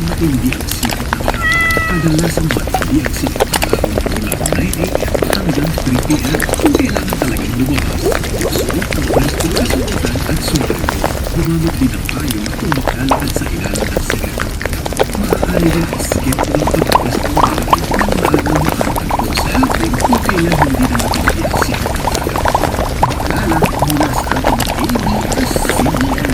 Matindi ang sikat ng araw. Kadalasang matindi ang sikat ng araw mula 9 a.m. hanggang 3 p.m. kung kailangan talagang lumabas. Suot ang pwesto kasuotan at sunod. Gumamit din ang payong kung maglalakad sa ilalim ng sikat ng araw. Maaari rin iskip ang pagbukas ng bahay ng maagang makatagpo sa airplane kung kailan hindi na matindi ang sikat ng araw. Paalala mula sa ating ABS-CBN.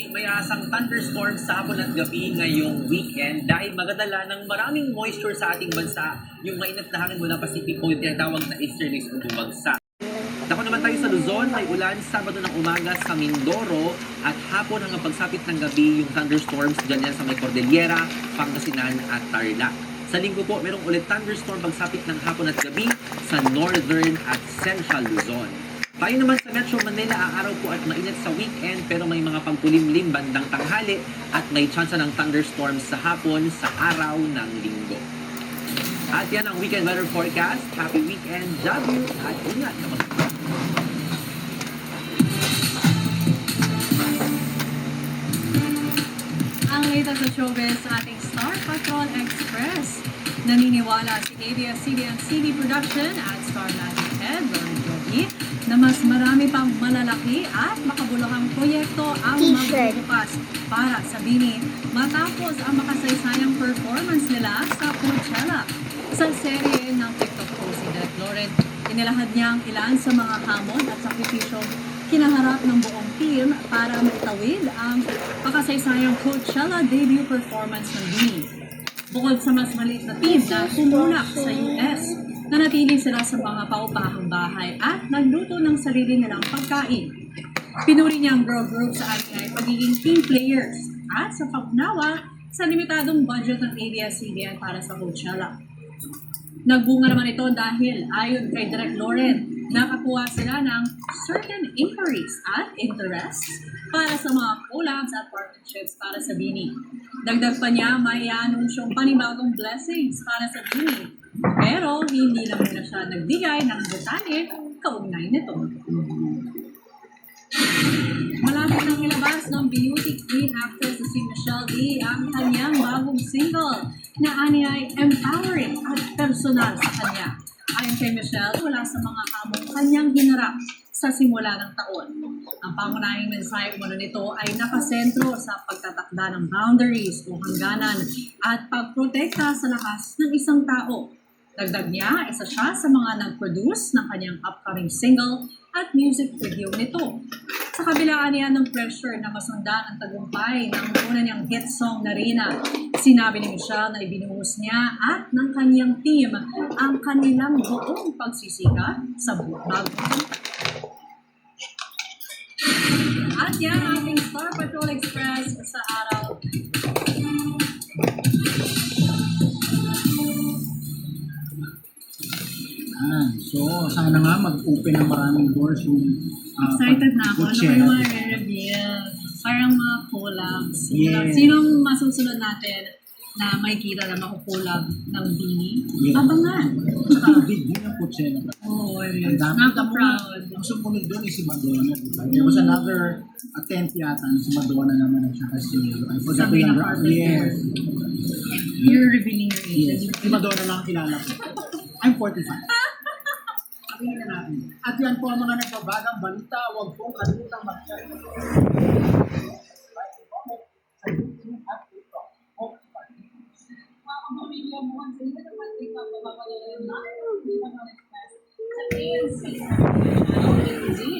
May asang thunderstorm sa hapon at gabi ngayong weekend dahil magadala ng maraming moisture sa ating bansa. Yung mainit na hangin mula Pacific o yung tinatawag na easterlies o bumagsak. Dako naman tayo sa Luzon, may ulan Sabado ng umaga sa Mindoro at hapon hanggang pagsapit ng gabi yung thunderstorms dyan yan sa may Cordillera, Pangasinan at Tarlac. Sa linggo po, merong ulit thunderstorm pagsapit ng hapon at gabi sa Northern at Central Luzon. Tayo naman sa Metro Manila, araw po at mainit sa weekend pero may mga pagkulimlim bandang tanghali at may tsansa ng thunderstorms sa hapon sa araw ng linggo. At yan ang weekend weather forecast. Happy weekend, Jabu, at ingat na mag- Ang latest sa showbiz sa ating Star Patrol Express. Naniniwala si ABS-CBN CD Production at Star Magic Head, Lauren Jogi, na mas marami pang malalaki at makabuluhang proyekto ang magbubukas para sa Bini matapos ang makasaysayang performance nila sa Coachella. Sa serye ng TikTok post si Direk Lauren, inilahad niya ang ilan sa mga hamon at sakripisyong kinaharap ng buong team para maitawid ang makasaysayang Coachella debut performance ng Bini. Bukod sa mas maliit na team na tumulak sa US, nanatili sila sa mga paupahang bahay at nagluto ng sarili nilang pagkain. Pinuri niya ang girl group sa ay pagiging team players at sa pagnawa sa limitadong budget ng ABS-CBN para sa Coachella. Nagbunga naman ito dahil ayon kay Direk Lauren, nakakuha sila ng certain inquiries at interests para sa mga collabs at partnerships para sa Bini. Dagdag pa niya, may anunsyong panibagong blessings para sa Bini. Pero hindi lang muna siya nagbigay ng detalye kaugnay nito. Malapit nang ilabas ng beauty queen actress na si Michelle Lee ang kanyang bagong single na ani ay empowering at personal sa kanya. Ayon kay Michelle, wala sa mga hamong kanyang hinarap sa simula ng taon. Ang pangunahing mensahe muna nito ay nakasentro sa pagtatakda ng boundaries o hangganan at pagprotekta sa lakas ng isang tao. Dagdag niya, isa siya sa mga nag-produce ng kanyang upcoming single at music video nito. Sa kabilaan niya ng pressure na masundan ang tagumpay ng una niyang hit song na Rina, sinabi ni Michelle na ibinuhos niya at ng kanyang team ang kanilang buong pagsisika sa bagong at yan ang ating Star Patrol Express sa araw. So, sana nga mag-open ng maraming doors yung Excited na ako. Ano Coachella. yung mga re-reveal? Parang mga collabs. Yes. Sinong masusunod natin na may kita na makukulab ng Bini? Yes. Abangan. Big din ang Coachella. Oo, Ang dami. napaka-proud. Ang sumunod doon is si Madonna. Diba? There was another attempt yata na si Madonna naman at saka si I forgot Sabrina the Carpenter. Yes. You're revealing your Yes. age. Si Madonna lang ang kilala ko. I'm 45. Sabihin na natin. At yan po ang mga nagbabagang balita. Huwag pong kalutang mag-share. Sa YouTube at TikTok.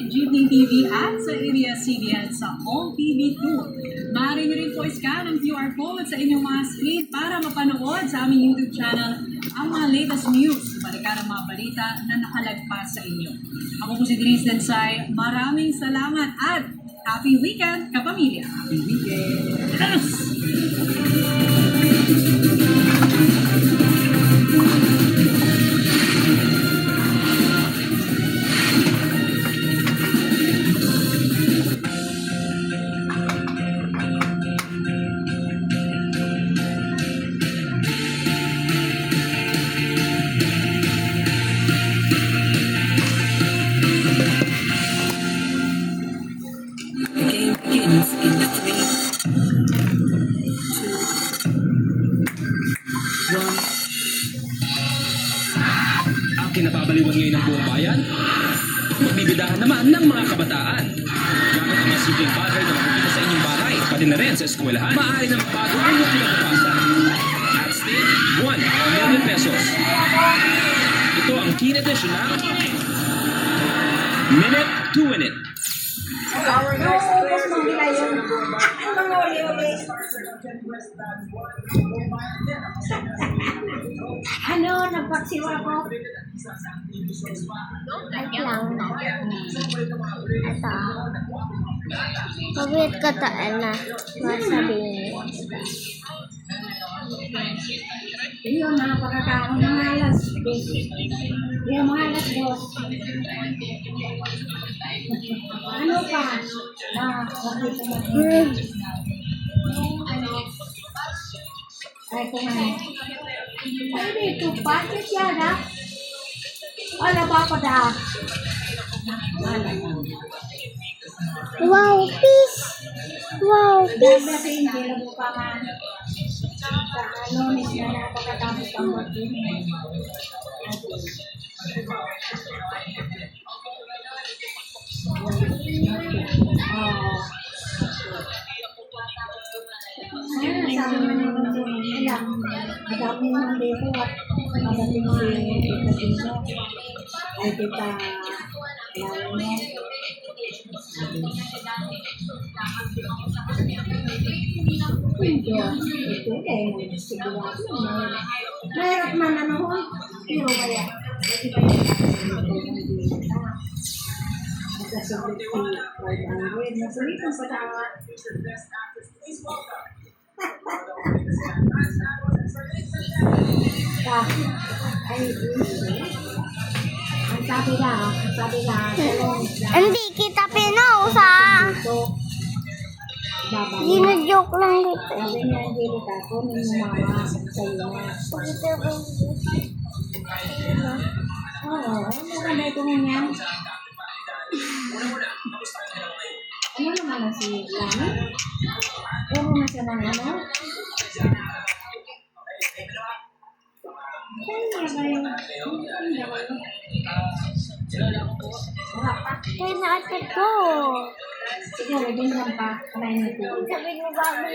Jeepney TV at sa ABS-CBN sa Home TV 2. Maaari niyo rin po i-scan ang QR code sa inyong mga screen para mapanood sa aming YouTube channel ang mga latest news, balikan ang mga balita na nakalagpas sa inyo. Ako po si Denise Densay. Maraming salamat at happy weekend, kapamilya! Happy weekend! Yes! Begins in 3, 2, 1. Ang kinapabaliwan ngayon ng buong bayan, magbibidahan naman ng mga kabataan. Gamit ang mga simpleng bagay na makikita sa inyong bahay, pati na rin sa eskwelahan, maaari na magbago ang iyong kinabukasan. At stake, 1 million pesos. Ito ang key edition ng Minute to Win It. Ano, nagpaksiwa ko? At lang. Ito. Pagwit ka taan na. Masabihin. Yun, mga pagkakaon ng alas. Yung mga alas dos. Ano pa? Ay, kumain. Ay, dito, patis yan, ha? Ano ba pa da? Wow, peace! Wow, peace! Ganda sa hindi na mo pa man. Sa ano, na napakatapos ang working. Sabi mo na yung alam, madami ng dito at magaling si Tito ay kita lalo mo. Ito eh, sigurado mo. Mahirap man ano ho, pero kaya, hindi pa yung magkasagot si 500. Nasulitan pa tawa. Ay, ang sabi na, Hindi kita pinausa. Gino-joke lang dito. sabi niya, Angelica, kunin mo mama sa iyo. Oo, maganda ito niya. Ano naman na si Lani? Puro na siya ng ano? Kaya naatid ko. Sige, din lang pa. Kanain natin. Sabi mo ba, na.